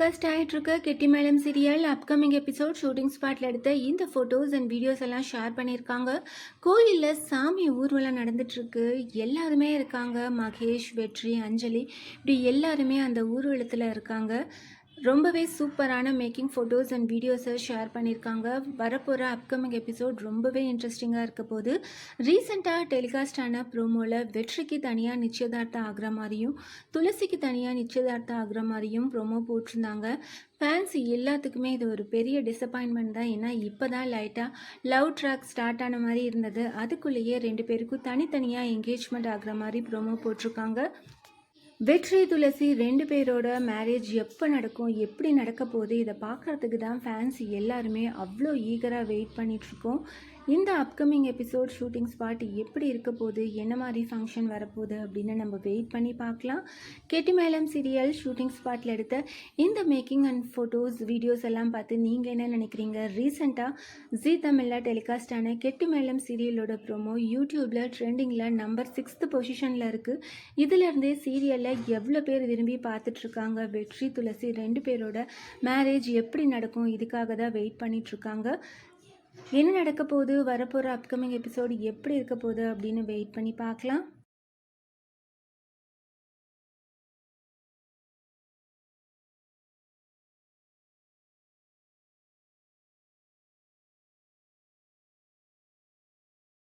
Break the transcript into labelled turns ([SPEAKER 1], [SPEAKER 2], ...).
[SPEAKER 1] Telecast ஆகிட்டுருக்க Gettimelam serial upcoming episode shooting ஸ்பாட்டில் எடுத்த இந்த ஃபோட்டோஸ் அண்ட் வீடியோஸ் எல்லாம் ஷேர் பண்ணியிருக்காங்க. கோயிலில் சாமி ஊர்வலம் நடந்துட்டுருக்கு. எல்லாருமே இருக்காங்க. மகேஷ், வெற்றி, அஞ்சலி இப்படி எல்லாருமே அந்த ஊர்வலத்தில் இருக்காங்க. ரொம்பவே சூப்பரான மேக்கிங் ஃபோட்டோஸ் அண்ட் வீடியோஸை ஷேர் பண்ணியிருக்காங்க. வரப்போகிற அப்கமிங் எபிசோட் ரொம்பவே இன்ட்ரெஸ்டிங்காக இருக்க போது. ரீசெண்டாக டெலிகாஸ்ட் ஆன ப்ரோமோவில் வெற்றிக்கு தனியாக நிச்சயதார்த்தம் ஆகிற மாதிரியும் துளசிக்கு தனியாக நிச்சயதார்த்தம் ஆகிற மாதிரியும் ப்ரோமோ போட்டிருந்தாங்க. ஃபேன்ஸ் எல்லாத்துக்குமே இது ஒரு பெரிய டிசப்பாயின்மெண்ட் தான். ஏன்னா இப்போ தான் லைட்டாக லவ் ட்ராக் ஸ்டார்ட் ஆன மாதிரி இருந்தது. அதுக்குள்ளேயே 2 பேருக்கும் தனித்தனியாக என்கேஜ்மெண்ட் ஆகிற மாதிரி ப்ரோமோ போட்டிருக்காங்க. வெற்றி, துளசி 2 பேரோட மேரேஜ் எப்போ நடக்கும், எப்படி நடக்க போகுது, இதை பார்க்குறதுக்கு தான் ஃபேன்ஸ் எல்லாருமே அவ்வளோ ஈகராக வெயிட் பண்ணிகிட்ருக்கோம். இந்த அப்கமிங் எபிசோட் ஷூட்டிங் ஸ்பாட் எப்படி இருக்க போகுது, என்ன மாதிரி ஃபங்க்ஷன் வரப்போகுது அப்படின்னு நம்ம வெயிட் பண்ணி பார்க்கலாம். கெட்டிமேளம் சீரியல் ஷூட்டிங் ஸ்பாட்டில் எடுத்த இந்த மேக்கிங் அண்ட் ஃபோட்டோஸ் வீடியோஸ் எல்லாம் பார்த்து நீங்கள் என்ன நினைக்கிறீங்க? ரீசெண்டாக ஜீ தமிழில் டெலிகாஸ்ட் ஆன கெட்டிமேளம் சீரியலோட ப்ரோமோ யூடியூப்பில் ட்ரெண்டிங்கில் நம்பர் 6th பொசிஷனில் இருக்குது. இதிலேருந்தே சீரியலில் எவ்வளோ பேர் விரும்பி பார்த்துட்ருக்காங்க. வெற்றி, துளசி 2 பேரோட மேரேஜ் எப்படி நடக்கும், இதுக்காக தான் வெயிட் பண்ணிகிட்ருக்காங்க. என்ன நடக்க போகுது, வரப்போகிற அப்கமிங் எபிசோடு எப்படி இருக்க போகுது அப்படின்னு வெயிட் பண்ணி பார்க்கலாம்.